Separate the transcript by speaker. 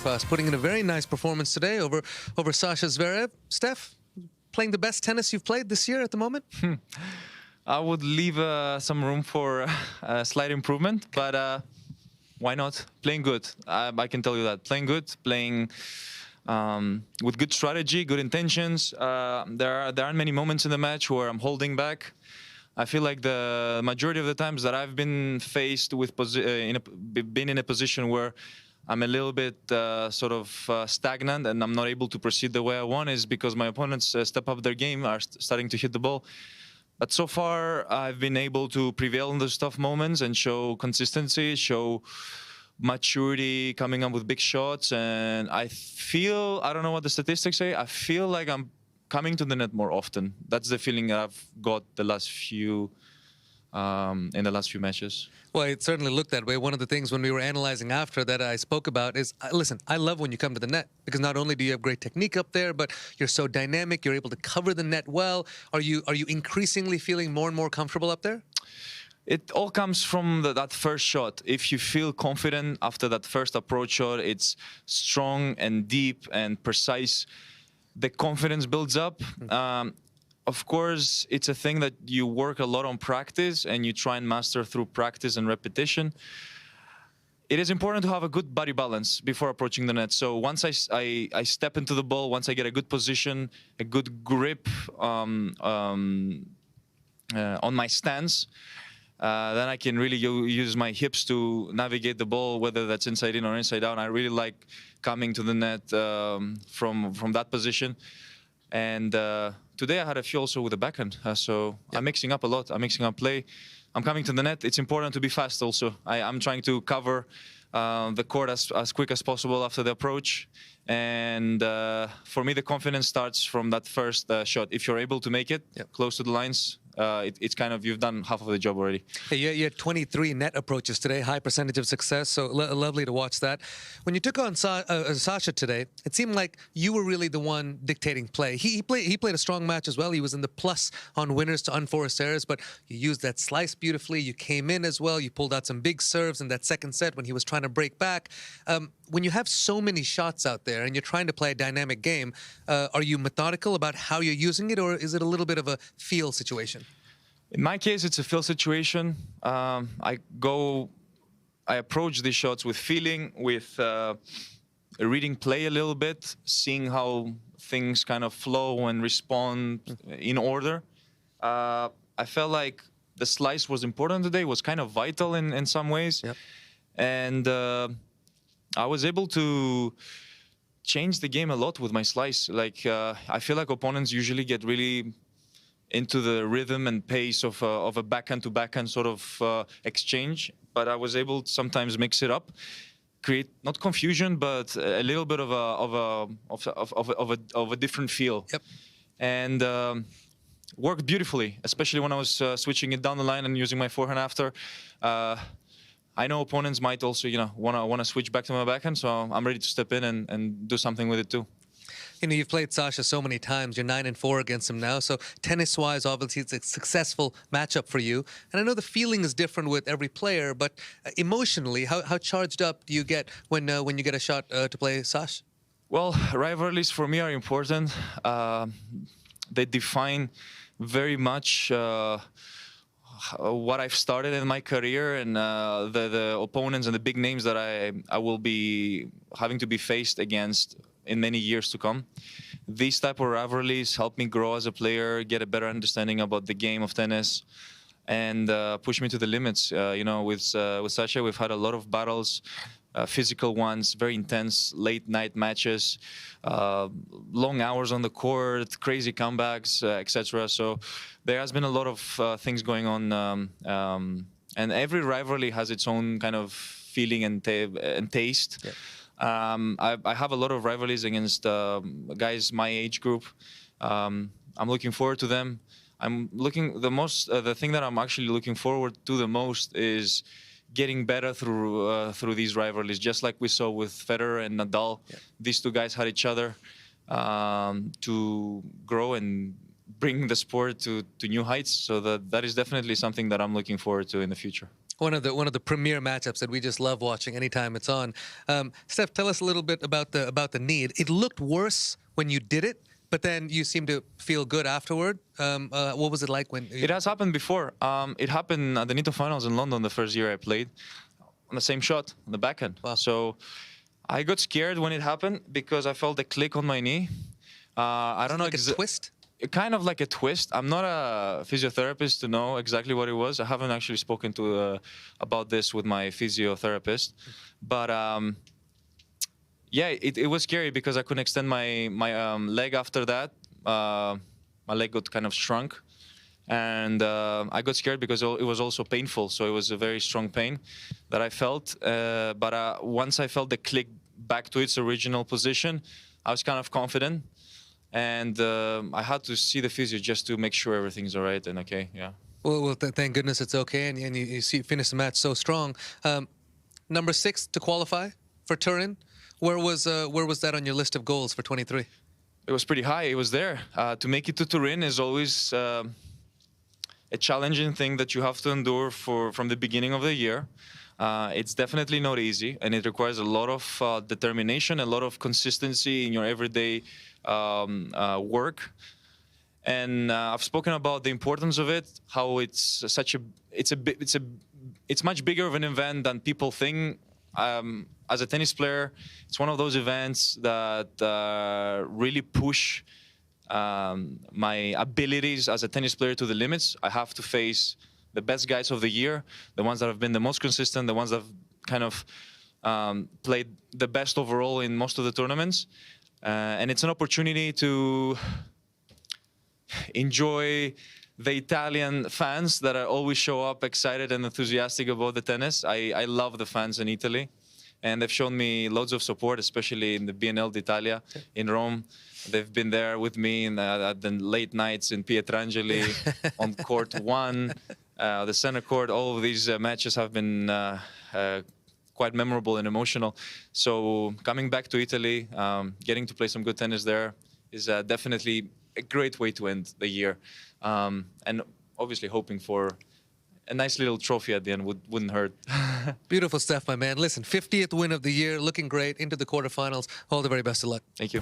Speaker 1: Tsitsipas putting in a very nice performance today over Sasha Zverev. Steph, playing the best tennis you've played this year at the moment?
Speaker 2: I would leave some room for a slight improvement, but why not? Playing good. I can tell you that. Playing good, playing with good strategy, good intentions. There aren't many moments in the match where I'm holding back. I feel like the majority of the times that I've been faced with been in a position where I'm a little bit stagnant and I'm not able to proceed the way I want is because my opponents step up their game, are starting to hit the ball. But so far, I've been able to prevail in those tough moments and show consistency, show maturity, coming up with big shots. And I feel, I don't know what the statistics say, I feel like I'm coming to the net more often. That's the feeling I've got in the last few matches.
Speaker 1: Well, it certainly looked that way. One of the things when we were analyzing after that I spoke about is, listen, I love when you come to the net because not only do you have great technique up there, but you're so dynamic, you're able to cover the net well. Are you increasingly feeling more and more comfortable up there?
Speaker 2: It all comes from that first shot. If you feel confident after that first approach shot, it's strong and deep and precise. The confidence builds up. Of course, it's a thing that you work a lot on practice and you try and master through practice and repetition. It is important to have a good body balance before approaching the net. So once I step into the ball, once I get a good position, a good grip on my stance, then I can really use my hips to navigate the ball, whether that's inside in or inside out. I really like coming to the net from that position. And today I had a few also with the backhand. So I'm mixing up a lot. I'm mixing up play. I'm coming to the net. It's important to be fast also. I'm trying to cover the court as quick as possible after the approach. And for me, the confidence starts from that first shot. If you're able to make it close to the lines, it's kind of, you've done half of the job already.
Speaker 1: Hey, you had 23 net approaches today, high percentage of success, so lovely to watch that. When you took on Sasha today, it seemed like you were really the one dictating play. He played a strong match as well. He was in the plus on winners to unforced errors, but you used that slice beautifully. You came in as well. You pulled out some big serves in that second set when he was trying to break back. When you have so many shots out there and you're trying to play a dynamic game, are you methodical about how you're using it, or is it a little bit of a feel situation?
Speaker 2: In my case, it's a feel situation. I approach these shots with feeling, with reading play a little bit, seeing how things kind of flow and respond in order. I felt like the slice was important today, was kind of vital in some ways.
Speaker 1: Yep.
Speaker 2: And I was able to change the game a lot with my slice. Like, I feel like opponents usually get really into the rhythm and pace of a backhand to backhand sort of exchange, but I was able to sometimes mix it up, create not confusion, but a little bit of a different feel.
Speaker 1: Yep.
Speaker 2: And worked beautifully, especially when I was switching it down the line and using my forehand after. I know opponents might also, want to switch back to my backhand, so I'm ready to step in and do something with it too.
Speaker 1: You know, you've played Sasha so many times. You're 9-4 against him now. So tennis-wise, obviously, it's a successful matchup for you. And I know the feeling is different with every player, but emotionally, how charged up do you get when you get a shot to play Sasha?
Speaker 2: Well, rivalries for me are important. They define very much what I've started in my career, and the opponents and the big names that I will be having to be faced against in many years to come. These type of rivalries help me grow as a player, get a better understanding about the game of tennis, and push me to the limits. With Sasha, we've had a lot of battles, physical ones, very intense late-night matches, long hours on the court, crazy comebacks, etc. So there has been a lot of things going on, and every rivalry has its own kind of feeling and taste. Yeah. I have a lot of rivalries against guys my age group. I'm looking forward to them. The thing that I'm actually looking forward to the most is getting better through these rivalries, just like we saw with Federer and Nadal. Yeah. These two guys had each other to grow and bring the sport to new heights. So that is definitely something that I'm looking forward to in the future.
Speaker 1: One of the premier matchups that we just love watching anytime it's on. Steph, tell us a little bit about the knee. It looked worse when you did it, but then you seem to feel good afterward. What was it like when
Speaker 2: It has happened before. It happened at the Nitto Finals in London the first year I played, on the same shot, on the backhand.
Speaker 1: Wow.
Speaker 2: So I got scared when it happened because I felt a click on my knee. I don't know.
Speaker 1: like a twist?
Speaker 2: Kind of like a twist. I'm not a physiotherapist to know exactly what it was. I haven't actually spoken to about this with my physiotherapist, but yeah, it was scary because I couldn't extend my leg after that. My leg got kind of shrunk, and I got scared because it was also painful. So it was a very strong pain that I felt. But once I felt the click back to its original position, I was kind of confident. And I had to see the physio just to make sure everything's all right and okay, yeah.
Speaker 1: Well, thank goodness it's okay, and you finished the match so strong. Number 6 to qualify for Turin. Where was that on your list of goals for 23?
Speaker 2: It was pretty high. It was there. To make it to Turin is always a challenging thing that you have to endure from the beginning of the year. It's definitely not easy, and it requires a lot of determination, a lot of consistency in your everyday work. And I've spoken about the importance of it, how it's much bigger of an event than people think. As a tennis player, it's one of those events that really push my abilities as a tennis player to the limits. I have to face the best guys of the year, the ones that have been the most consistent, the ones that have kind of played the best overall in most of the tournaments. And it's an opportunity to enjoy the Italian fans that always show up excited and enthusiastic about the tennis. I love the fans in Italy, and they've shown me loads of support, especially in the BNL d'Italia in Rome. They've been there with me at the late nights in Pietrangeli on court 1, the center court. All of these matches have been quite memorable and emotional. So coming back to Italy, getting to play some good tennis there is definitely a great way to end the year. And obviously hoping for a nice little trophy at the end wouldn't hurt.
Speaker 1: Beautiful stuff, my man. Listen, 50th win of the year, looking great, into the quarterfinals. All the very best of luck.
Speaker 2: Thank you.